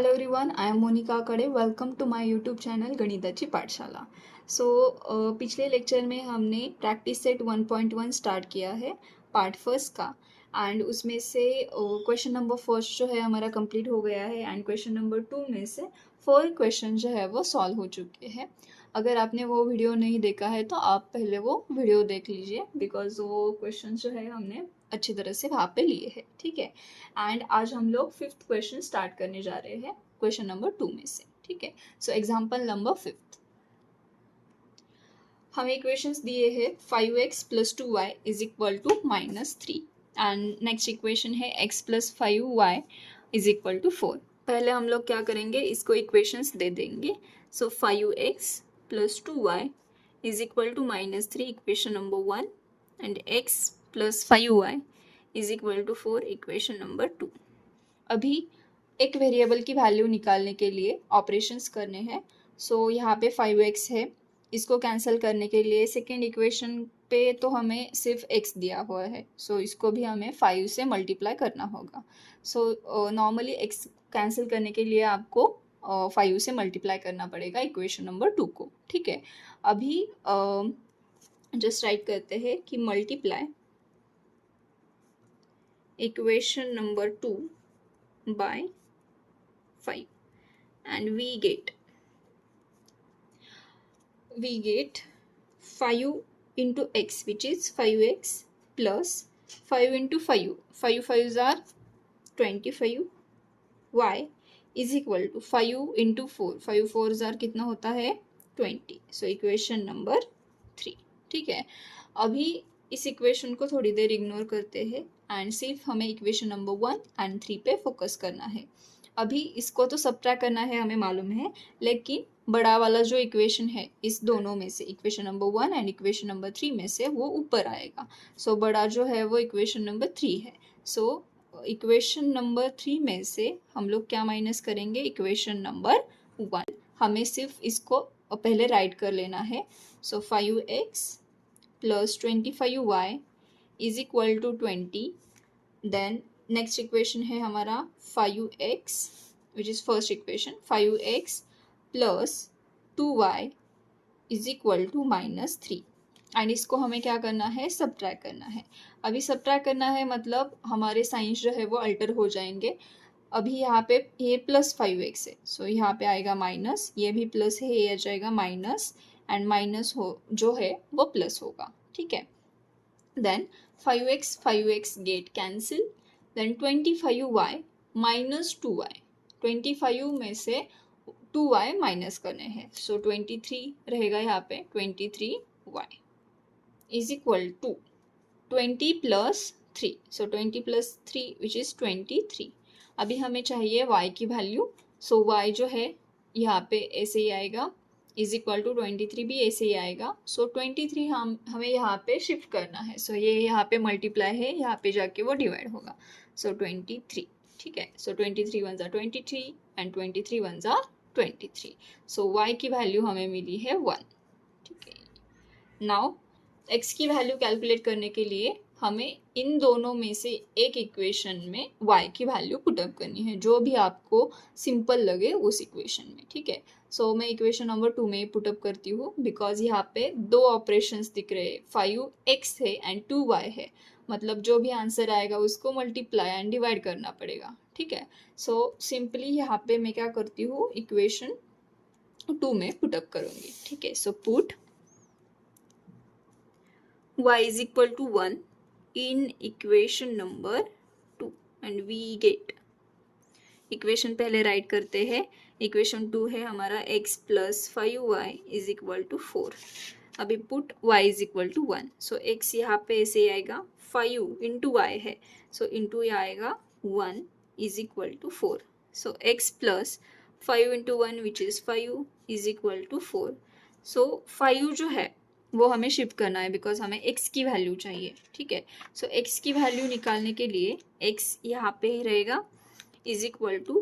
Hello everyone, I am Monika Kade. Welcome to my YouTube channel गणिताची पाठशाला। सो पिछले लेक्चर में हमने प्रैक्टिस सेट 1.1 स्टार्ट किया है पार्ट फर्स्ट का। एंड उसमें से क्वेश्चन नंबर फर्स्ट जो है हमारा कंप्लीट हो गया है। एंड क्वेश्चन नंबर 2 में से 4 क्वेश्चन जो है वो सॉल्व हो चुके हैं। अगर आपने वो वीडियो नहीं देखा है तो आप पहले वो वीडियो देख लीजिए, बिकॉज वो क्वेश्चन जो है हमने अच्छी तरह से वहाँ पे लिए हैं। ठीक है। एंड आज हम लोग 5th क्वेश्चन स्टार्ट करने जा रहे हैं क्वेश्चन नंबर 2 में से। ठीक है। सो एग्जाम्पल नंबर 5th, हमें इक्वेशंस दिए हैं 5x + 2y = -3 and next equation है x + 5y = 4। पहले हम लोग क्या करेंगे, इसको इक्वेशंस दे देंगे। सो 5x + 2y = -3 equation number 1 and x + 5y = 4 equation number 2। अभी एक वेरिएबल की वैल्यू निकालने के लिए ऑपरेशंस करने हैं। सो यहाँ पे 5x है, इसको कैंसिल करने के लिए सेकेंड इक्वेशन पे तो हमें सिर्फ x दिया हुआ है। सो इसको भी हमें 5 से मल्टीप्लाई करना होगा। सो नॉर्मली x कैंसिल करने के लिए आपको 5 से मल्टीप्लाई करना पड़ेगा इक्वेशन नंबर 2 को। ठीक है। अभी जस्ट राइट करते हैं कि multiply equation number 2 by 5 and we get 5 into x, which is 5x plus 5 into 5, 5 5s are 25, y is equal to 5 into 4, 5 4s are कितना होता है 20। सो इक्वेशन नंबर 3। ठीक है। अभी इस इक्वेशन को थोड़ी देर इग्नोर करते हैं एंड सिर्फ हमें इक्वेशन नंबर 1 एंड 3 पे फोकस करना है। अभी इसको तो सबट्रैक्ट करना है हमें मालूम है, लेकिन बड़ा वाला जो इक्वेशन है इस दोनों में से equation number 1 and equation number 3 में से वो ऊपर आएगा। सो बड़ा जो है वो इक्वेशन नंबर 3 है। सो इक्वेशन नंबर 3 में से हम लोग क्या माइनस करेंगे, इक्वेशन नंबर 1। हमें सिर्फ इसको पहले राइट कर लेना है। सो 5x + 25y = 20। Then next equation है हमारा 5x, which is first equation, 5x + 2y = -3। And इसको हमें क्या करना है, सब्ट्रैक्ट करना है। अभी सब्ट्रैक्ट करना है मतलब हमारे साइंस जो है वो अल्टर हो जाएंगे। अभी यहाँ पे ये +5x है, सो यहाँ पे आएगा माइनस, ये भी प्लस है, ये आ जाएगा माइनस, एंड माइनस हो जो है वो प्लस होगा। ठीक है। Then 5x get cancel, then 25y - 2y, 25 में से 2y माइनस करने हैं। सो 23 रहेगा यहाँ पे, 23y = 20 + 3। So 20 + 3 which is 23। अभी हमें चाहिए y की वैल्यू। सो y जो है यहाँ पे ऐसे ही आएगा, = 23 भी ऐसे ही आएगा। सो 23 हमें यहाँ पे शिफ्ट करना है। सो ये यहाँ पे मल्टीप्लाई है, यहाँ पे जाके वो डिवाइड होगा। सो 23। ठीक है। सो 23 1s are 23 and 23 1s are 23। So y की वैल्यू हमें मिली है 1। ठीक है। नाउ x की वैल्यू कैलकुलेट करने के लिए हमें इन दोनों में से एक इक्वेशन में y की वैल्यू पुटअप करनी है, जो भी आपको सिंपल लगे उस इक्वेशन में। ठीक है। सो मैं इक्वेशन नंबर 2 में पुटअप करती हूँ, बिकॉज यहाँ पे दो ऑपरेशंस दिख रहे हैं, 5x है एंड 2y है, मतलब जो भी आंसर आएगा उसको मल्टीप्लाई एंड डिवाइड करना पड़ेगा। ठीक है। सो सिंपली यहाँ पे मैं क्या करती हूँ, इक्वेशन 2 में पुटअप करूँगी। ठीक है। So put y = 1 in equation number 2 and we get, equation पहले राइट करते हैं। इक्वेशन 2 है हमारा x + 5y = 4। अभी पुट y = 1। सो x यहाँ पे ऐसे आएगा, 5 इंटू y है, सो इंटू ये आएगा 1 = 4। So x + 5 into 1 which is 5 = 4। सो 5 जो है वो हमें शिफ्ट करना है, बिकॉज हमें x की वैल्यू चाहिए। ठीक है। सो x की वैल्यू निकालने के लिए x यहाँ पे ही रहेगा, =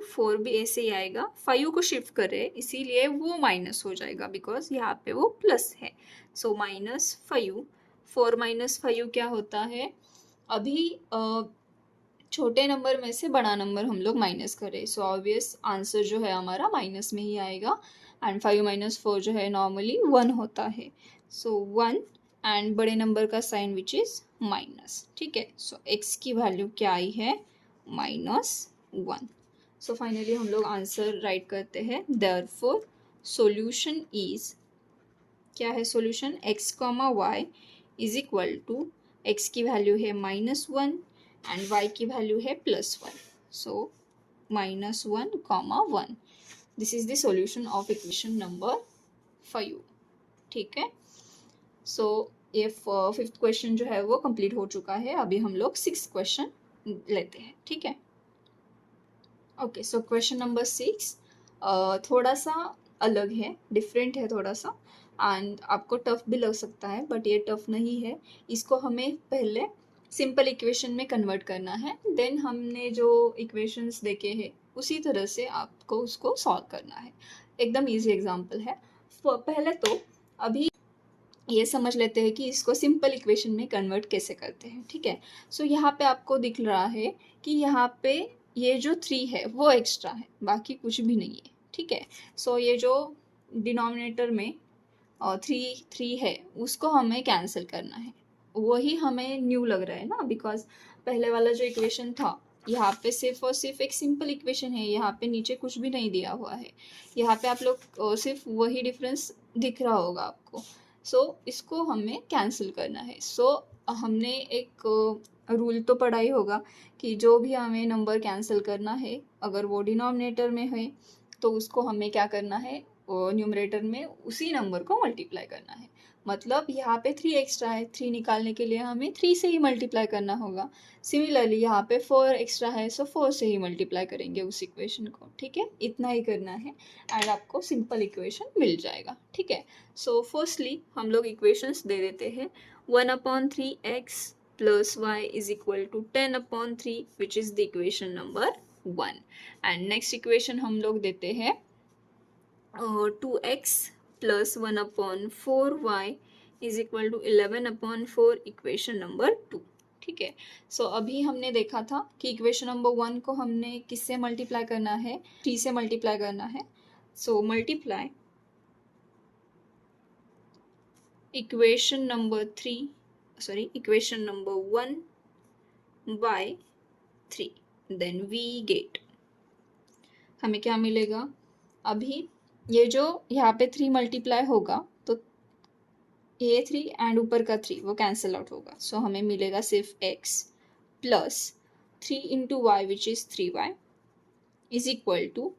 4 भी ऐसे ही आएगा। 5 को शिफ्ट कर रहे हैं इसीलिए वो माइनस हो जाएगा, बिकॉज यहाँ पे वो प्लस है। सो -5, 4 - 5 क्या होता है, अभी छोटे नंबर में से बड़ा नंबर हम लोग माइनस करें, सो ऑब्वियस आंसर जो है हमारा माइनस में ही आएगा। एंड 5 - 4 जो है नॉर्मली 1 होता है, सो 1 एंड बड़े नंबर का साइन विच इज़ माइनस। ठीक है, सो x की वैल्यू क्या आई है, -1। सो फाइनली हम लोग आंसर राइट करते हैं। देयरफॉर सॉल्यूशन इज, क्या है solution, x, y is equal to, x की वैल्यू है -1 एंड y की वैल्यू है +1, so -1, 1। This is the solution of equation number 5। ठीक है, सो ये 5th क्वेश्चन जो है वो कंप्लीट हो चुका है। अभी हम लोग 6th क्वेश्चन लेते हैं। ठीक है, ओके, सो क्वेश्चन नंबर 6 थोड़ा सा अलग है, डिफरेंट है थोड़ा सा, एंड आपको टफ भी लग सकता है, बट ये टफ नहीं है। इसको हमें पहले सिंपल इक्वेशन में कन्वर्ट करना है, देन हमने जो इक्वेशंस देखे हैं उसी तरह से आपको उसको सॉल्व करना है। एकदम इजी एग्जांपल है। पहले तो अभी ये समझ लेते हैं कि इसको सिंपल इक्वेशन में कन्वर्ट कैसे करते हैं। ठीक है, सो यहाँ पे आपको दिख रहा है कि यहाँ पे ये जो 3 है वो एक्स्ट्रा है, बाकी कुछ भी नहीं है। ठीक है, सो ये जो डिनोमिनेटर में 3 है उसको हमें कैंसिल करना है। वही हमें न्यू लग रहा है ना, बिकॉज पहले वाला जो इक्वेशन था यहाँ पे सिर्फ और सिर्फ एक सिंपल इक्वेशन है, यहाँ पे नीचे कुछ भी नहीं दिया हुआ है। यहाँ पे आप लोग सिर्फ वही डिफरेंस दिख रहा होगा आपको। सो इसको हमें कैंसिल करना है। सो हमने एक रूल तो पढ़ा ही होगा कि जो भी हमें नंबर कैंसिल करना है, अगर वो डिनोमिनेटर में है तो उसको हमें क्या करना है, न्यूमरेटर में उसी नंबर को मल्टीप्लाई करना है। मतलब यहाँ पे 3 एक्स्ट्रा है, 3 निकालने के लिए हमें 3 से ही मल्टीप्लाई करना होगा। सिमिलरली यहाँ पे 4 एक्स्ट्रा है, सो 4 से ही मल्टीप्लाई करेंगे उस इक्वेशन को। ठीक है, इतना ही करना है एंड आपको सिंपल इक्वेशन मिल जाएगा। ठीक है, सो फर्स्टली हम लोग इक्वेशंस दे देते हैं। 1/3x plus y is equal to 10/3 which is the equation number 1। And next equation हम लोग देते हैं 2x plus 1/4y is equal to 11/4 equation number 2। ठीक है, सो अभी हमने देखा था कि इक्वेशन नंबर 1 को हमने किससे मल्टीप्लाई करना है, 3 से मल्टीप्लाई करना है। So multiply equation number 1 by 3, then we get, हमें क्या मिलेगा। अभी ये जो यहाँ पे 3 मल्टीप्लाई होगा तो ये 3 एंड ऊपर का 3 वो कैंसिल आउट होगा, सो हमें मिलेगा सिर्फ x plus 3 into Y which is 3y is equal to,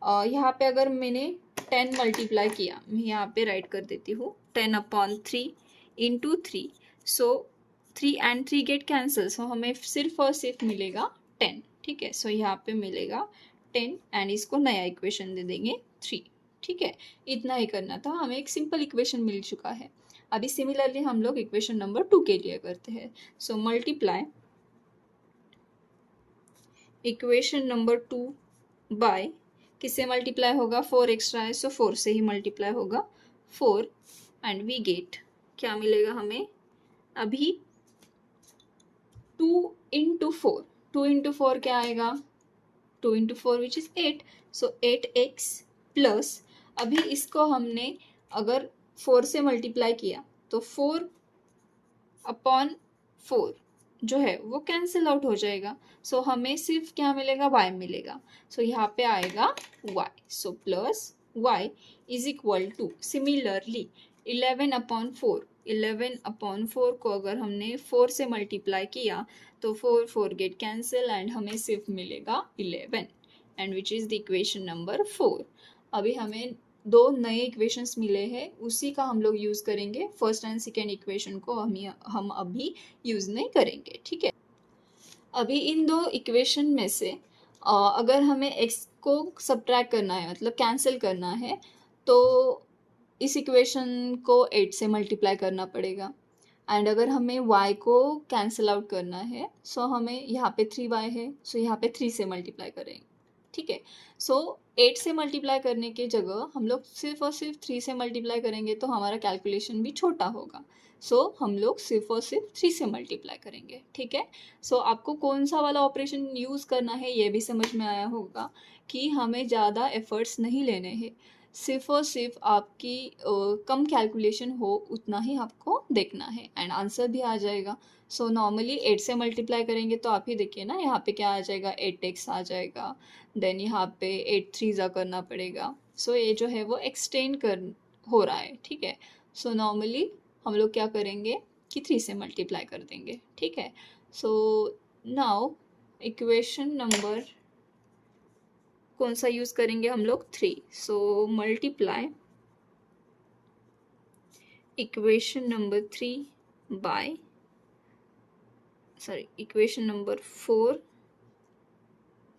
यहाँ पे अगर मैंने 10 मल्टीप्लाई किया, मैं यहाँ पे राइट कर देती हूँ 10/3 into 3, so 3 and 3 get cancel, so हमें सिर्फ और सिर्फ मिलेगा 10। ठीक है, सो यहाँ पे मिलेगा 10 एंड इसको नया इक्वेशन दे देंगे 3। ठीक है, इतना ही करना था, हमें एक सिंपल इक्वेशन मिल चुका है। अभी सिमिलरली हम लोग इक्वेशन नंबर 2 के लिए करते हैं। So multiply equation number 2 by, किससे मल्टीप्लाई होगा, 4 एक्स्ट्रा है सो 4 से ही मल्टीप्लाई होगा 4 एंड वी गेट, क्या मिलेगा हमें अभी 2 इंटू 4, 2 इंटू 4 क्या आएगा, 2 into 4 which is 8, so 8x plus, अभी इसको हमने अगर 4 से मल्टीप्लाई किया तो 4/4 जो है वो कैंसिल आउट हो जाएगा, सो हमें सिर्फ क्या मिलेगा, y मिलेगा। सो यहाँ पे आएगा y, so plus y is equal two similarly 11/4, 11/4 को अगर हमने 4 से मल्टीप्लाई किया तो 4 गेट कैंसिल एंड हमें सिर्फ मिलेगा 11 and which is the equation number 4। अभी हमें 2 नए इक्वेशंस मिले हैं, उसी का हम लोग यूज़ करेंगे। फर्स्ट एंड सेकेंड इक्वेशन को हम अभी यूज़ नहीं करेंगे। ठीक है, अभी इन 2 इक्वेशन में से अगर हमें x को सब्ट्रैक्ट करना है, मतलब कैंसिल करना है, तो इस इक्वेशन को 8 से मल्टीप्लाई करना पड़ेगा। एंड अगर हमें y को कैंसिल आउट करना है, सो हमें यहाँ पे 3y है, सो यहाँ पे 3 से मल्टीप्लाई करेंगे। ठीक है, सो 8 से मल्टीप्लाई करने की जगह हम लोग सिर्फ और सिर्फ 3 से मल्टीप्लाई करेंगे तो हमारा कैलकुलेशन भी छोटा होगा। सो हम लोग सिर्फ और सिर्फ 3 से मल्टीप्लाई करेंगे, ठीक है। सो आपको कौन सा वाला ऑपरेशन यूज़ करना है ये भी समझ में आया होगा कि हमें ज़्यादा एफर्ट्स नहीं लेने हैं, सिर्फ और सिर्फ आपकी कम कैलकुलेशन हो उतना ही आपको देखना है एंड आंसर भी आ जाएगा। सो नॉर्मली 8 से मल्टीप्लाई करेंगे तो आप ही देखिए ना, यहाँ पे क्या आ जाएगा, 8x आ जाएगा। देन यहाँ पे 8 3 करना पड़ेगा। सो ये जो है वो एक्सटेंड कर हो रहा है, ठीक है। सो नॉर्मली हम लोग क्या करेंगे कि 3 से मल्टीप्लाई कर देंगे, ठीक है। सो नाउ इक्वेशन नंबर कौन सा यूज़ करेंगे हम लोग, 3। So multiply equation number 3 by equation number 4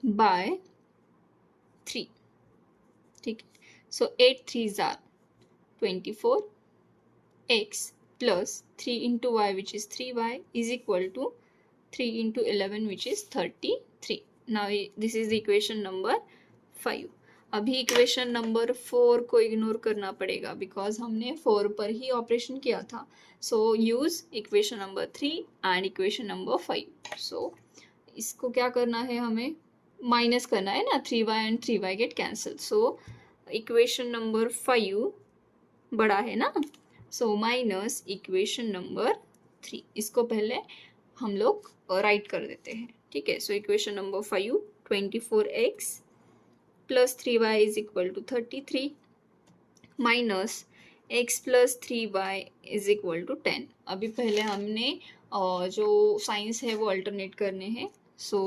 by 3, ठीक है। सो 8 3s are 24, x plus 3 into y which is 3y is equal to 3 into 11 which is 33. Now this is the equation number 5. अभी equation number 4 को ignore करना पड़ेगा because हमने 4 पर ही operation किया था। So use equation number 3 and equation number 5। So इसको क्या करना है, हमें माइनस करना है ना, 3y and 3y gate cancel. So equation number 5 बड़ा है ना, सो माइनस इक्वेशन नंबर 3, इसको पहले हम लोग राइट कर देते हैं, ठीक है। So equation number 5 24x plus 3y is equal to 33 minus x plus 3y is equal to 10। अभी पहले हमने जो साइंस है वो अल्टरनेट करने हैं। सो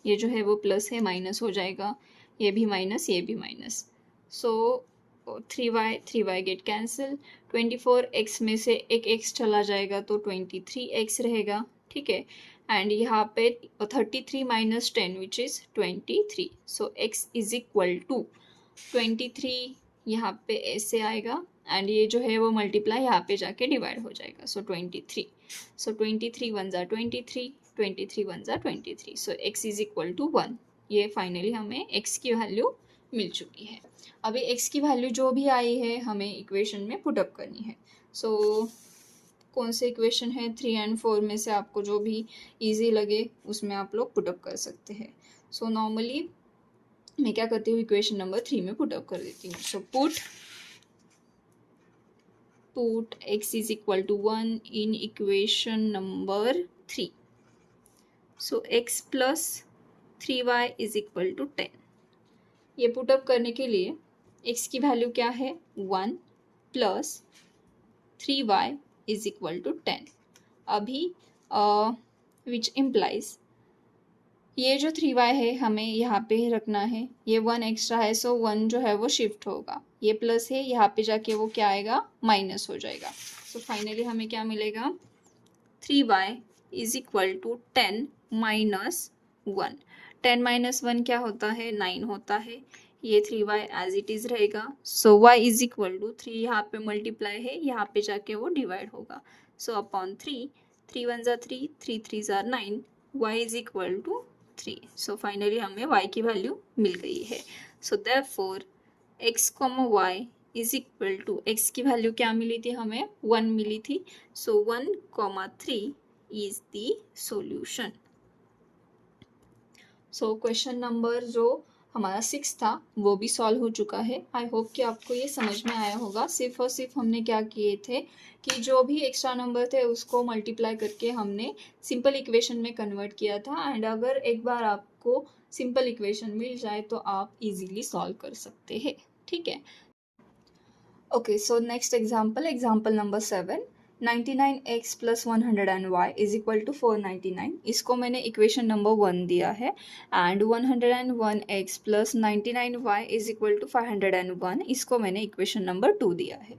ये जो है वो प्लस है, माइनस हो जाएगा, ये भी माइनस, ये भी माइनस। सो 3y गेट कैंसिल, 24x में से एक x चला जाएगा तो 23x रहेगा, ठीक है। एंड यहाँ पे 33 minus 10 which is 23। So x is equal to 23, यहाँ पे ऐसे आएगा एंड ये जो है वो मल्टीप्लाई यहाँ पे जाके डिवाइड हो जाएगा। सो 23, सो 23 1 ज़ा 23, 23 1 ज़ा 23। So x is equal to 1। ये फाइनली हमें x की वैल्यू मिल चुकी है। अभी x की वैल्यू जो भी आई है हमें इक्वेशन में पुटअप करनी है। सो कौन से इक्वेशन है, 3 एंड 4 में से आपको जो भी इजी लगे उसमें आप लोग पुटअप कर सकते हैं। सो नॉर्मली मैं क्या करती हूँ, इक्वेशन नंबर 3 में पुटअप कर देती हूँ। So put x is equal to 1 in equation number 3। So x plus 3y is equal to 10। ये पुटअप करने के लिए x की वैल्यू क्या है, 1 plus 3y is equal to 10। अभी विच इम्प्लाइज ये जो 3y है हमें यहाँ पे रखना है, ये 1 एक्स्ट्रा है, सो 1 जो है वो शिफ्ट होगा, ये प्लस है, यहाँ पे जाके वो क्या आएगा, माइनस हो जाएगा। सो फाइनली हमें क्या मिलेगा, 3y is equal to 10 minus 1। 10 minus 1 क्या होता है, 9 होता है। ये 3y एज इट इज़ रहेगा। सो y इज इक्वल टू 3, यहाँ पे मल्टीप्लाई है, यहाँ पे जाके वो डिवाइड होगा। सो अपॉन 3, 3 1 ज़ा 3, 3 3 ज़ा 9, y is equal to 3। So finally हमें y की वैल्यू मिल गई है। So therefore x, y is equal to, x की वैल्यू क्या मिली थी हमें, 1 मिली थी। So 1, 3 is the solution. So question number जो हमारा 6 था वो भी सॉल्व हो चुका है। आई होप कि आपको ये समझ में आया होगा। सिर्फ और सिर्फ हमने क्या किए थे कि जो भी एक्स्ट्रा नंबर थे उसको मल्टीप्लाई करके हमने सिंपल इक्वेशन में कन्वर्ट किया था। एंड अगर एक बार आपको सिंपल इक्वेशन मिल जाए तो आप इजीली सॉल्व कर सकते हैं, ठीक है। Okay, so next example number 7, 99x plus 100y is equal to 499। इसको मैंने इक्वेशन नंबर 1 दिया है। And 101x plus 99y is equal to 501, इसको मैंने इक्वेशन नंबर 2 दिया है।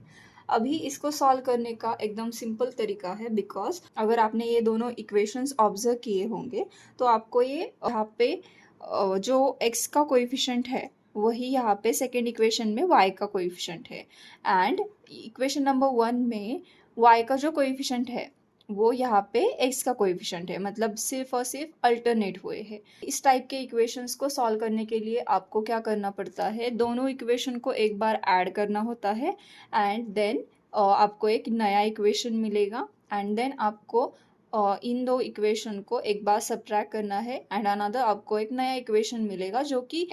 अभी इसको सॉल्व करने का एकदम सिंपल तरीका है, बिकॉज अगर आपने ये दोनों इक्वेशंस ऑब्जर्व किए होंगे तो आपको ये यहाँ पे जो x का कोएफिशिएंट है वही यहाँ पे सेकेंड इक्वेशन में y का कोएफिशिएंट है। एंड इक्वेशन नंबर 1 में y का जो कोएफिशिएंट है वो यहाँ पे x का कोएफिशिएंट है, मतलब सिर्फ और सिर्फ अल्टरनेट हुए हैं। इस टाइप के इक्वेशंस को सॉल्व करने के लिए आपको क्या करना पड़ता है, दोनों इक्वेशन को एक बार ऐड करना होता है एंड देन आपको एक नया इक्वेशन मिलेगा एंड देन आपको इन दो इक्वेशन को एक बार सब्ट्रैक्ट करना है एंड अनदर आपको एक नया इक्वेशन मिलेगा जो कि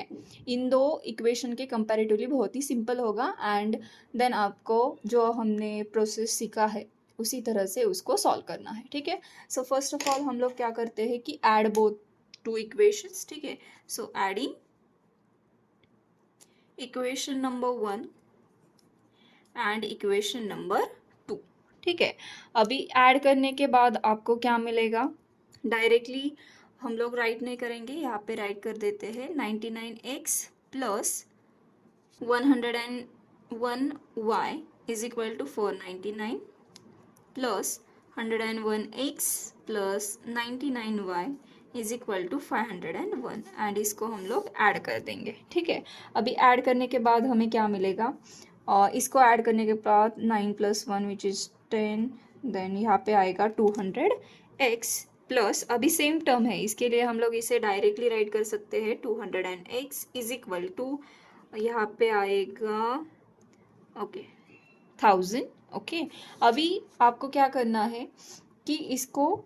इन दो इक्वेशन के कंपैरेटिवली बहुत ही सिंपल होगा एंड देन आपको जो हमने प्रोसेस सीखा है उसी तरह से उसको सॉल्व करना है। ठीक है, सो फर्स्ट ऑफ ऑल हम लोग क्या करते हैं कि ऐड बोथ टू इक्वेशंस। ठीक है, so adding equation number 1 and equation number 2। ठीक है, अभी ऐड करने के बाद आपको क्या मिलेगा, डायरेक्टली हम लोग राइट नहीं करेंगे, यहाँ पे राइट कर देते हैं 99x plus 101y is equal to 499 plus 101x plus 99y is equal to 501 and इसको हम लोग ऐड कर देंगे। ठीक है, अभी ऐड करने के बाद हमें क्या मिलेगा, इसको ऐड करने के बाद 9 + 1 विच इज़ 10, देन यहाँ पे आएगा 200x प्लस, अभी सेम टर्म है इसके लिए हम लोग इसे डायरेक्टली राइट कर सकते हैं 200x इज इक्वल टू यहाँ पे आएगा ओके 1000। ओके, अभी आपको क्या करना है कि इसको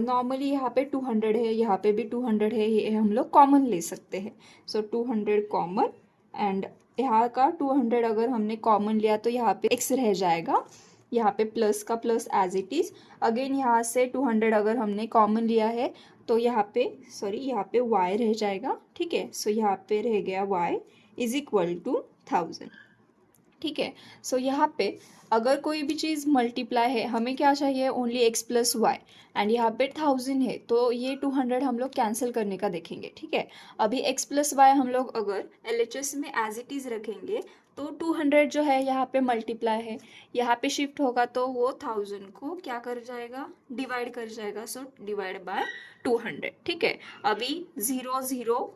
नॉर्मली यहाँ पे 200 है, यहाँ पे भी 200 है, ये हम लोग कॉमन ले सकते हैं। सो 200 कॉमन एंड यहाँ का 200 अगर हमने कॉमन लिया तो यहाँ पे x रह जाएगा, यहाँ पे प्लस का plus as it is. Again यहाँ से 200 अगर हमने कॉमन लिया है तो यहाँ पे यहाँ पे y रह जाएगा। ठीक है, सो यहाँ पे रह गया y इज इक्वल टू 1000। ठीक है, सो यहाँ पे अगर कोई भी चीज़ मल्टीप्लाई है, हमें क्या चाहिए, only x plus Y and यहाँ पे 1000 है तो ये 200 हम लोग कैंसिल करने का देखेंगे। ठीक है, अभी x प्लस वाई हम लोग अगर LHS में एज इट इज़ रखेंगे तो 200 जो है यहाँ पे मल्टीप्लाई है, यहाँ पे शिफ्ट होगा तो वो 1000 को क्या कर जाएगा, डिवाइड कर जाएगा, सो डिवाइड बाय 200। ठीक है, अभी 0 0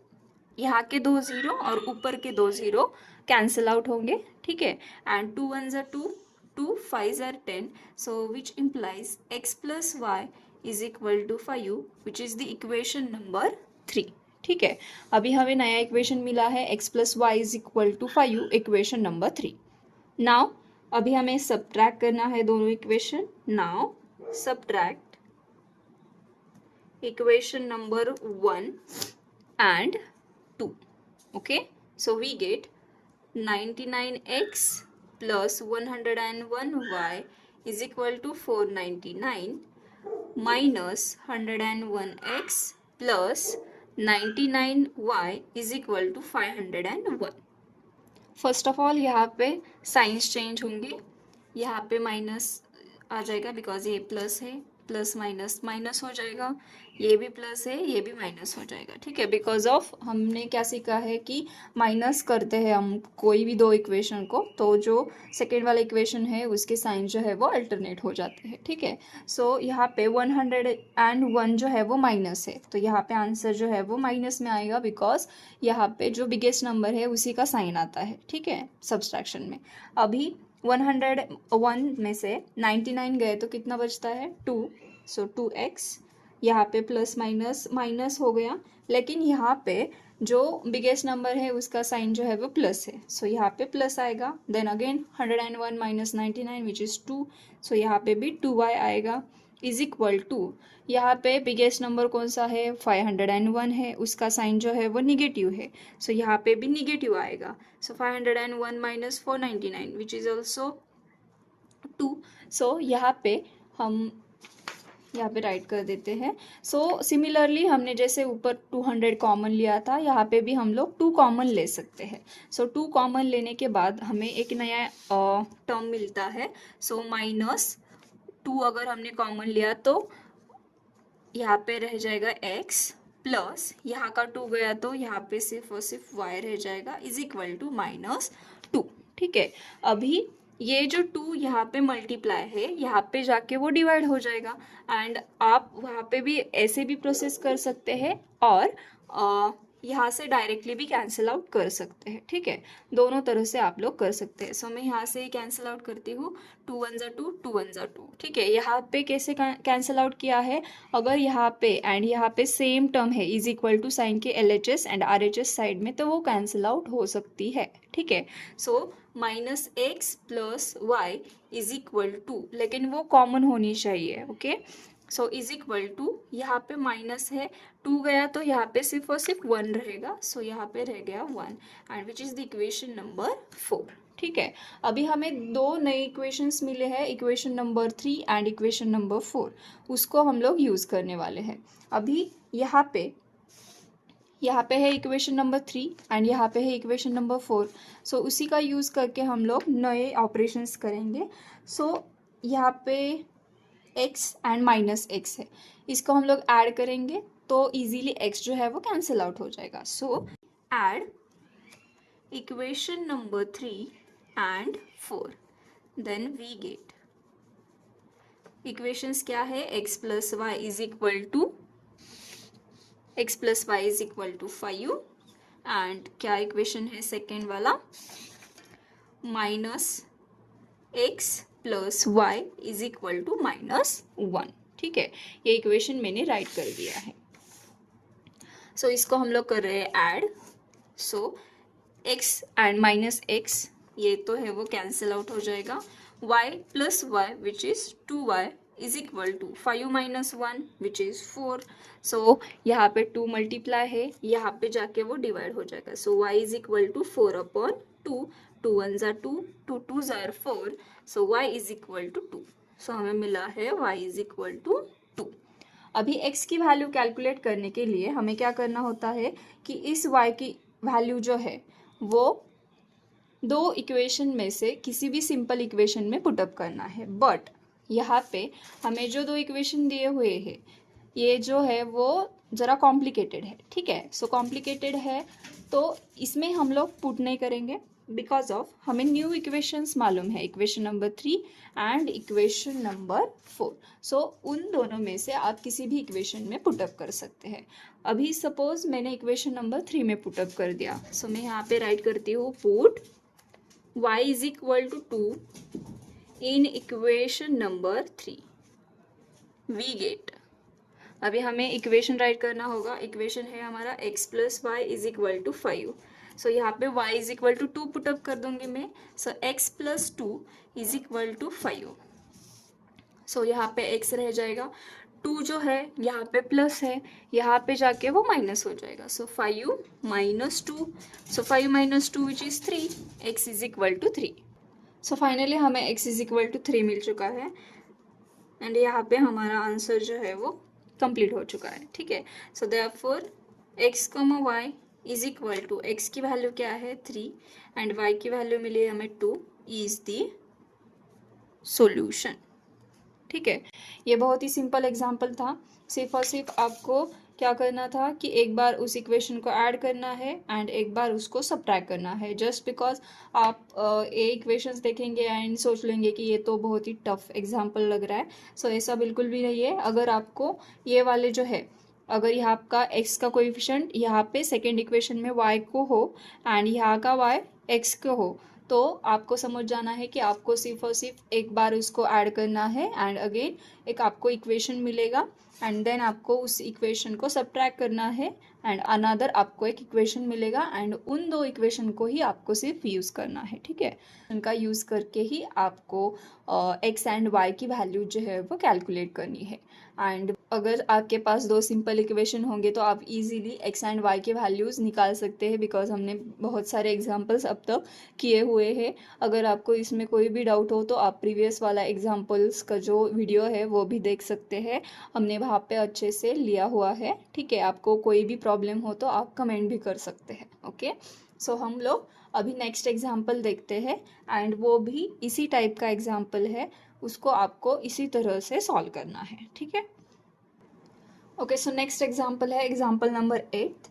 यहाँ के 2 0 और ऊपर के 2 0 कैंसिल आउट होंगे। ठीक है, and 2 1s are 2, 2 5s are 10, so which implies x plus y is equal to 5 which is the equation number 3। ठीक है, अभी हमें नया इक्वेशन मिला है x plus y is equal to 5, equation number 3। Now अभी हमें सब्ट्रैक्ट करना है दोनों equation. Now subtract equation number 1 and 2। okay, so we get 99x plus 101y is equal to 499 minus 101x plus 99y is equal to 501। First of all यहाँ पे science change होंगे, यहाँ पे माइनस आ जाएगा बिकॉज ये प्लस है, plus minus minus हो जाएगा, ये भी प्लस है, ये भी माइनस हो जाएगा। ठीक है, बिकॉज ऑफ हमने क्या सीखा है कि माइनस करते हैं हम कोई भी दो इक्वेशन को तो जो सेकेंड वाला इक्वेशन है उसके साइन जो है वो अल्टरनेट हो जाते हैं। ठीक है, सो यहाँ पे 101 जो है वो माइनस है तो यहाँ पे आंसर जो है वो माइनस में आएगा बिकॉज यहाँ पे जो बिगेस्ट नंबर है उसी का साइन आता है। ठीक है, सब्सट्रैक्शन में अभी 101 में से 99 गए तो कितना बचता है 2, सो 2x, यहाँ पे प्लस माइनस माइनस हो गया, लेकिन यहाँ पे जो बिगेस्ट नंबर है उसका साइन जो है वो प्लस है, सो यहाँ पे प्लस आएगा। Then again 101 minus 99 which is 2, so यहाँ पे भी 2y आएगा इज इक्वल टू, यहाँ पे बिगेस्ट नंबर कौन सा है 501 है, उसका साइन जो है वो निगेटिव है, सो यहाँ पे भी निगेटिव आएगा। सो 501 minus 499 which is also 2, so यहाँ पे हम यहाँ पे राइट कर देते हैं। सो सिमिलरली हमने जैसे ऊपर 200 कॉमन लिया था, यहाँ पे भी हम लोग 2 कॉमन ले सकते हैं। सो 2 कॉमन लेने के बाद हमें एक नया टर्म मिलता है, सो -2 अगर हमने कॉमन लिया तो यहाँ पे रह जाएगा x प्लस यहाँ का 2 गया तो यहाँ पे सिर्फ और सिर्फ y रह जाएगा इज इक्वल टू -2। ठीक है, अभी ये जो 2 यहाँ पे मल्टीप्लाई है यहाँ पे जाके वो डिवाइड हो जाएगा एंड आप वहाँ पे भी ऐसे भी प्रोसेस कर सकते हैं और यहाँ से डायरेक्टली भी कैंसिल आउट कर सकते हैं, ठीक है, दोनों तरह से आप लोग कर सकते हैं। सो मैं यहाँ से कैंसिल आउट करती हूँ, 2 1 जा 2, 2 1 जा 2, ठीक है। यहाँ पे कैसे कैंसिल आउट किया है, अगर यहाँ पे एंड यहाँ पे सेम टर्म है इज इक्वल टू साइन के LHS एंड RHS साइड में, तो वो कैंसिल आउट हो सकती है, ठीक है। So -x + y is equal to, लेकिन वो कॉमन होनी चाहिए, okay. So is equal to, यहाँ पे माइनस है, 2 गया तो यहाँ पे सिर्फ और सिर्फ 1 रहेगा, सो यहाँ पे रह गया 1 and which is the equation number 4, ठीक है। अभी हमें दो नए इक्वेशंस मिले हैं, equation number 3 and equation number 4, उसको हम लोग यूज़ करने वाले हैं। अभी यहाँ पे है इक्वेशन नंबर 3 एंड यहाँ पे है इक्वेशन नंबर 4, सो उसी का यूज़ करके हम लोग नए ऑपरेशंस करेंगे। सो यहाँ पे x एंड -x है, इसको हम लोग ऐड करेंगे तो इजीली x जो है वो कैंसिल आउट हो जाएगा। So add equation number 3 and 4, then we get equations क्या है, x + y is equal to 5 and क्या इक्वेशन है सेकेंड वाला, -x + y is equal to -1, ठीक है। ये इक्वेशन मैंने राइट कर दिया है। सो इसको हम लोग कर रहे हैं add. So x and -x ये तो है वो कैंसिल आउट हो जाएगा, y + y which is 2y is equal to 5 - 1 which is 4। So यहाँ पे 2 मल्टीप्लाई है, यहाँ पे जाके वो डिवाइड हो जाएगा। सो y इज इक्वल टू 4/2, 2 1 जा 2, 2 2 जा 4, सो y इज इक्वल टू 2। सो हमें मिला है y इज इक्वल टू 2। अभी x की वैल्यू कैलकुलेट करने के लिए हमें क्या करना होता है कि इस y की वैल्यू जो है वो दो इक्वेशन में से किसी भी सिंपल इक्वेशन में पुटअप करना है। बट यहाँ पे हमें जो दो इक्वेशन दिए हुए हैं ये जो है वो ज़रा कॉम्प्लिकेटेड है, ठीक है। सो कॉम्प्लिकेटेड है तो इसमें हम लोग पुट नहीं करेंगे, बिकॉज ऑफ हमें न्यू इक्वेशंस मालूम है, equation number 3 and equation number 4। सो उन दोनों में से आप किसी भी इक्वेशन में पुटअप कर सकते हैं। अभी सपोज मैंने इक्वेशन नंबर 3 में पुटअप कर दिया, सो मैं यहाँ पे राइट करती हूँ put y is equal to 2 in equation number 3, we get. अभी हमें इक्वेशन राइट करना होगा, इक्वेशन है हमारा x + y is equal to 5। So यहाँ पे y is equal to 2 put up कर दूंगी मैं। So x + 2 is equal to 5। So यहाँ पे x रह जाएगा, 2 जो है यहाँ पे प्लस है, यहाँ पे जाके वो माइनस हो जाएगा। So 5 - 2, so 5 - 2 which is 3, x is equal to 3। So finally हमें x इज इक्वल टू 3 मिल चुका है एंड यहाँ पे हमारा आंसर जो है वो कंप्लीट हो चुका है, ठीक है। So therefore x, y is equal to, x की वैल्यू क्या है 3 एंड y की वैल्यू मिली है हमें 2, इज द सॉल्यूशन, ठीक है। ये बहुत ही सिंपल एग्जाम्पल था, सिर्फ और सिर्फ आपको क्या करना था कि एक बार उस इक्वेशन को ऐड करना है एंड एक बार उसको सब्ट्रैक्ट करना है। जस्ट बिकॉज आप ये इक्वेशंस देखेंगे एंड सोच लेंगे कि ये तो बहुत ही टफ एग्जाम्पल लग रहा है, सो ऐसा बिल्कुल भी नहीं है। अगर आपको ये वाले जो है, अगर यहाँ का x का कोएफिशिएंट यहाँ पे सेकेंड इक्वेशन में y को हो एंड यहाँ का y x को हो, तो आपको समझ जाना है कि आपको सिर्फ और सिर्फ एक बार उसको ऐड करना है एंड अगेन एक आपको इक्वेशन मिलेगा एंड देन आपको उस इक्वेशन को सब्ट्रैक्ट करना है एंड अनदर आपको एक इक्वेशन मिलेगा एंड उन दो इक्वेशन को ही आपको सिर्फ यूज़ करना है, ठीक है। उनका यूज़ करके ही आपको x एंड y की वैल्यू जो है वो कैलकुलेट करनी है। एंड अगर आपके पास दो सिंपल इक्वेशन होंगे तो आप इजीली x एंड y के वैल्यूज़ निकाल सकते हैं, बिकॉज हमने बहुत सारे एग्जांपल्स अब तक किए हुए हैं। अगर आपको इसमें कोई भी डाउट हो तो आप प्रीवियस वाला एग्जांपल्स का जो वीडियो है वो भी देख सकते हैं, हमने वहाँ पे अच्छे से लिया हुआ है, ठीक है। आपको कोई भी प्रॉब्लम हो तो आप कमेंट भी कर सकते हैं, ओके। सो हम लोग अभी नेक्स्ट एग्जांपल देखते हैं एंड वो भी इसी टाइप का एग्जांपल है, उसको आपको इसी तरह से सॉल्व करना है, ठीक है। ओके, सो नेक्स्ट एग्जांपल है एग्जांपल नंबर 8।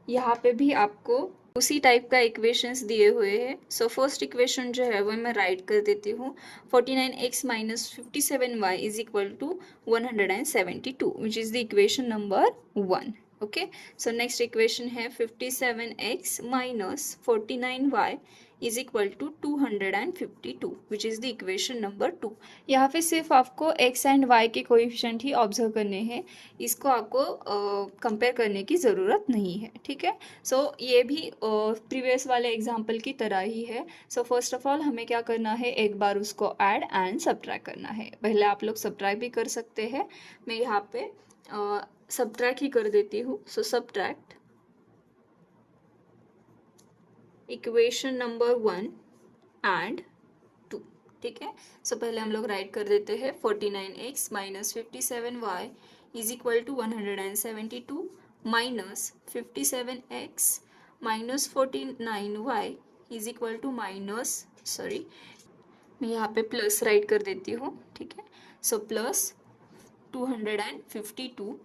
यहाँ पे भी आपको उसी टाइप का इक्वेशंस दिए हुए हैं। सो फर्स्ट इक्वेशन जो है वो मैं राइट कर देती हूँ, 49x - 57y is equal to 172 which is the equation number 1, okay, so next equation है 57x minus 49y is equal to 252 which is the equation number 2। यहाँ पे सिर्फ आपको x एंड y के कोएफिशिएंट ही ऑब्जर्व करने हैं, इसको आपको कंपेयर करने की ज़रूरत नहीं है, ठीक है। सो ये भी प्रीवियस वाले एग्जाम्पल की तरह ही है। सो फर्स्ट ऑफ ऑल हमें क्या करना है, एक बार उसको ऐड एंड सब्ट्रैक्ट करना है। पहले आप लोग सब्ट्रैक्ट भी कर सकते हैं, मैं यहाँ पे सब्ट्रैक्ट ही कर देती हूँ। सो सब्ट्रैक्ट इक्वेशन नंबर 1 एंड 2, ठीक है। सो पहले हम लोग राइट कर देते हैं 49x minus 57y is equal to 172 minus 57x minus 49y is equal to minus, sorry मैं यहाँ पे प्लस राइट कर देती हूँ, ठीक है। सो प्लस 252,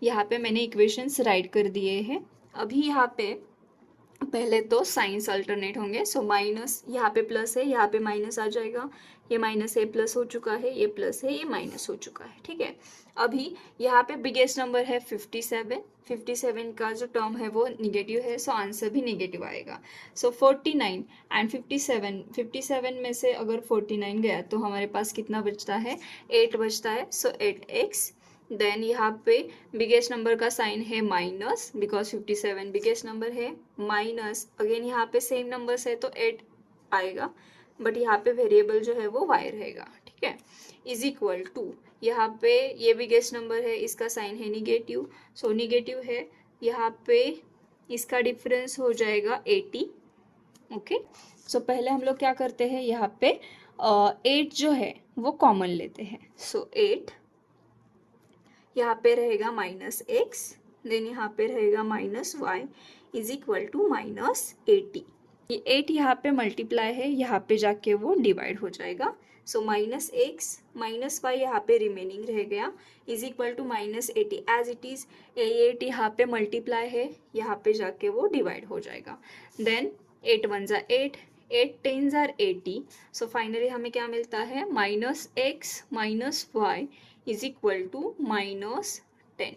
यहाँ पे मैंने इक्वेशंस राइट कर दिए हैं। अभी यहाँ पे पहले तो साइंस अल्टरनेट होंगे। सो माइनस, यहाँ पे प्लस है, यहाँ पे माइनस आ जाएगा, ये माइनस है प्लस हो चुका है, ये प्लस है ये माइनस हो चुका है, ठीक है। अभी यहाँ पे बिगेस्ट नंबर है 57, 57 का जो टर्म है वो निगेटिव है, सो आंसर भी निगेटिव आएगा। सो 49 एंड 57, 57 में से अगर 49 गया तो हमारे पास कितना बचता है, 8 बचता है। सो 8x, देन यहाँ पे बिगेस्ट नंबर का साइन है माइनस, बिकॉज 57 बिगेस्ट नंबर है, माइनस अगेन यहाँ पे सेम नंबर्स है तो 8 आएगा, बट यहाँ पे वेरिएबल जो है वो y रहेगा, ठीक है। इज इक्वल टू, यहाँ पे ये बिगेस्ट नंबर है, इसका साइन है निगेटिव, सो निगेटिव है, यहाँ पे इसका डिफरेंस हो जाएगा 80, ओके। सो पहले हम लोग क्या करते हैं, यहाँ पे 8 जो है वो कॉमन लेते हैं। सो 8 यहाँ पे रहेगा माइनस एक्स, देन यहाँ पे रहेगा minus y is equal to minus 80। ये 8 यहाँ पे मल्टीप्लाई है, यहाँ पे जाके वो डिवाइड हो जाएगा। So minus x minus y यहाँ पे रिमेनिंग रह गया is equal to minus 80 as it is. 8 यहाँ पे मल्टीप्लाई है, यहाँ पे जाके वो डिवाइड हो जाएगा। देन 8 1 ज़ा 8, 8 10 ज़ा 80। सो फाइनली हमें क्या मिलता है, minus x minus y is equal to minus 10।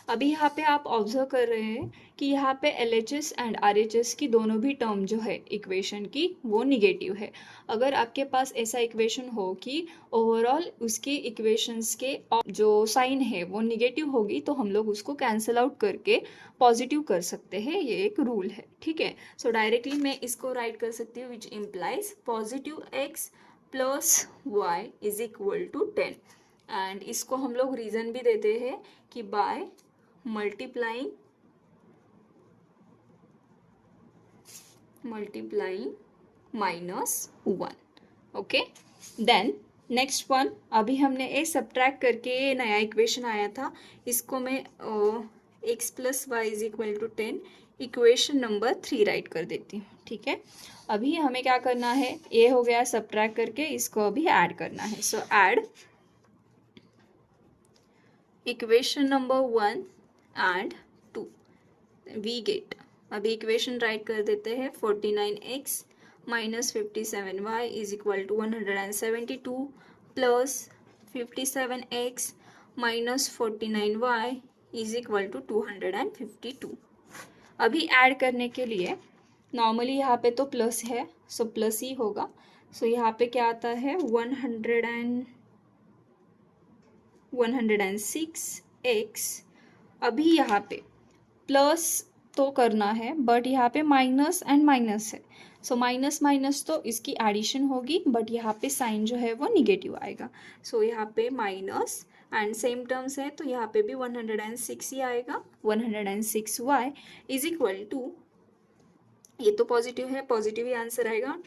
अभी यहाँ पे आप ऑब्जर्व कर रहे हैं कि यहाँ पे LHS एंड RHS की दोनों भी टर्म जो है इक्वेशन की वो निगेटिव है। अगर आपके पास ऐसा इक्वेशन हो कि ओवरऑल उसकी इक्वेशंस के जो साइन है वो निगेटिव होगी तो हम लोग उसको कैंसिल आउट करके पॉजिटिव कर सकते हैं, ये एक रूल है, ठीक है। सो डायरेक्टली मैं इसको राइट कर सकती हूँ which implies positive x plus y is equal to 10। And इसको हम लोग रीज़न भी देते हैं कि by multiplying minus 1, okay. Then next one, अभी हमने ए सब्ट्रैक्ट करके ये नया इक्वेशन आया था, इसको मैं x plus y is equal to 10 equation number 3 write कर देती हूँ, ठीक है। अभी हमें क्या करना है, ये हो गया सब्ट्रैक्ट करके, इसको अभी ऐड करना है। So add equation number 1 and 2 we get, अभी इक्वेशन राइट कर देते हैं 49x minus 57y is equal to 172 plus 57x minus 49y is equal to 252। अभी ऐड करने के लिए नॉर्मली यहाँ पे तो प्लस है, सो प्लस ही होगा। सो यहाँ पे क्या आता है 106x। अभी यहाँ पे प्लस तो करना है बट यहाँ पे माइनस एंड माइनस है, सो माइनस माइनस तो इसकी एडिशन होगी, बट यहाँ पे साइन जो है वो निगेटिव आएगा। सो यहाँ पे माइनस एंड सेम टर्म्स है तो यहाँ पे भी 106 ही आएगा। 106y इज इक्वल टू, ये तो पॉजिटिव है, पॉजिटिव ही आंसर आएगा,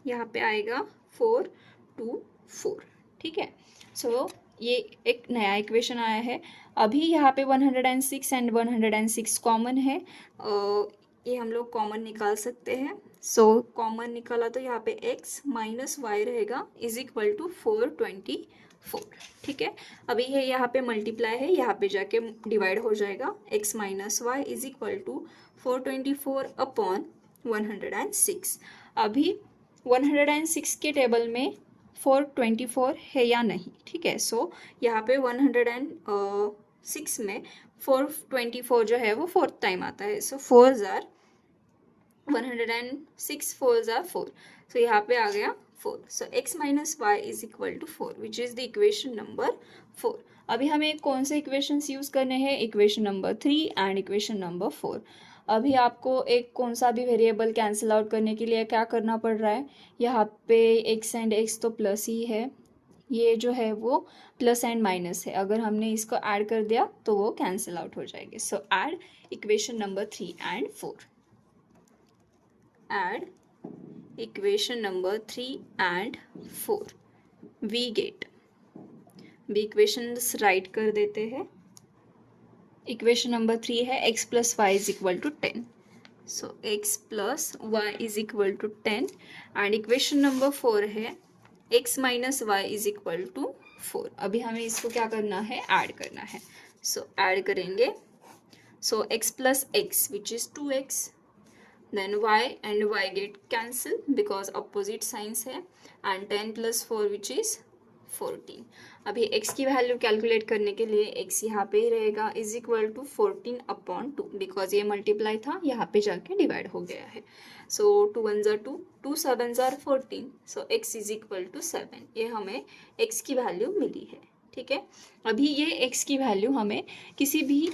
यहाँ पे आएगा 424, ठीक है। सो ये एक नया इक्वेशन आया है। अभी यहाँ पे 106 एंड 106 कॉमन है, ये हम लोग कॉमन निकाल सकते हैं। सो कॉमन निकाला तो यहाँ पे x माइनस वाई रहेगा इज इक्वल टू 424, ठीक है। अभी ये यहाँ पे मल्टीप्लाई है, यहाँ पे जाके डिवाइड हो जाएगा, x minus y is equal to 424 upon 106। अभी 106 के टेबल में 424 है या नहीं, ठीक है। सो यहाँ पे 6 में 424 जो है वो 4th टाइम आता है. सो 4s are 106, 4s are 4. So यहाँ पे आ गया 4. So x minus y is equal to 4 which is the equation number 4. अभी हमें कौन से इक्वेशंस यूज़ करने हैं? Equation number 3 and equation number 4. अभी आपको एक कौन सा भी वेरिएबल कैंसिल आउट करने के लिए क्या करना पड़ रहा है? यहाँ पे x एंड x तो प्लस ही है, ये जो है वो प्लस एंड माइनस है. अगर हमने इसको ऐड कर दिया तो वो कैंसिल आउट हो जाएंगे. सो add equation number 3 and 4. Add equation number 3 and 4. We get, भी इक्वेशंस राइट कर देते हैं. इक्वेशन नंबर 3 है x plus y is equal to 10. So x plus y is equal to 10 and equation number 4 है x minus y is equal to 4. अभी हमें इसको क्या करना है? ऐड करना है. सो ऐड करेंगे. सो x plus x which is 2x, then y and y get cancel because opposite signs है, and 10 plus 4 which is 14. अभी x की वैल्यू कैलकुलेट करने के लिए x यहाँ पे ही रहेगा is equal to 14 upon 2 because ये मल्टीप्लाई था, यहाँ पे जाके डिवाइड हो गया है. सो 2 1 ज़ा 2, 2 7 ज़ा 14. सो x इज इक्वल टू 7. ये हमें x की वैल्यू मिली है. ठीक है. अभी ये x की वैल्यू हमें किसी भी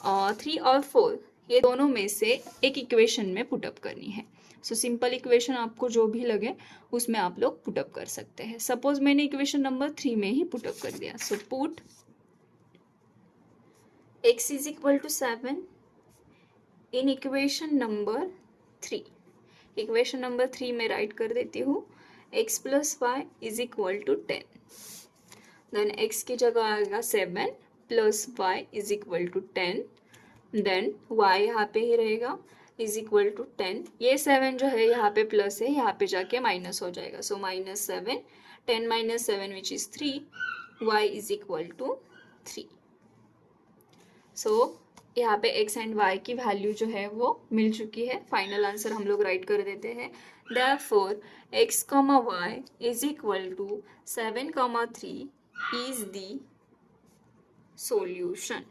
3 और 4 ये दोनों में से एक इक्वेशन में पुटअप करनी है. सो सिंपल इक्वेशन आपको जो भी लगे उसमें आप लोग पुटअप कर सकते हैं. सपोज मैंने इक्वेशन नंबर 3 में ही पुटअप कर दिया. So put x is equal to 7 in equation number 3. Equation number 3 में राइट कर देती हूँ x plus y is equal to 10. Then x की जगह आएगा 7 plus y is equal to 10. Then y यहाँ पे ही रहेगा इज इक्वल टू 10. ये 7 जो है यहाँ पे प्लस है, यहाँ पे जाके माइनस हो जाएगा. So -7, 10 minus 7 which is 3, y is equal to 3. So यहाँ पे x एंड y की वैल्यू जो है वो मिल चुकी है. फाइनल आंसर हम लोग राइट कर देते हैं. Therefore x, y is equal to 7, 3 is the solution.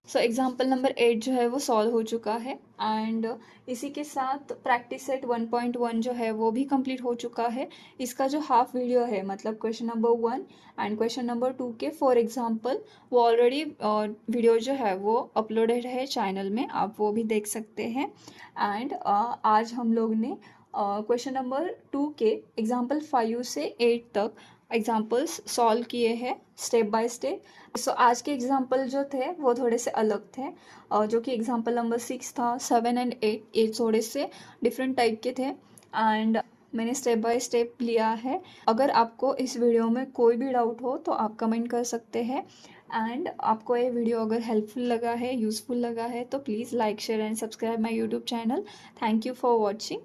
So example number 8 जो है वो सॉल्व हो चुका है एंड इसी के साथ प्रैक्टिस सेट 1.1 जो है वो भी कंप्लीट हो चुका है. इसका जो हाफ वीडियो है मतलब question number 1 and question number 2 के फॉर एग्जांपल वो ऑलरेडी वीडियो जो है वो अपलोडेड है चैनल में, आप वो भी देख सकते हैं. एंड आज हम लोग ने क्वेश्चन नंबर 2 के एग्जाम्पल 5 से 8 तक एग्जाम्पल्स सॉल्व किए हैं स्टेप बाय स्टेप. सो आज के एग्जाम्पल जो थे वो थोड़े से अलग थे, जो कि एग्जाम्पल नंबर 6 था, 7 एंड 8 ये थोड़े से डिफरेंट टाइप के थे एंड मैंने स्टेप बाय स्टेप लिया है. अगर आपको इस वीडियो में कोई भी डाउट हो तो आप कमेंट कर सकते हैं. एंड आपको ये वीडियो अगर हेल्पफुल लगा है, यूज़फुल लगा है तो please like, share and subscribe my YouTube channel. Thank you for watching.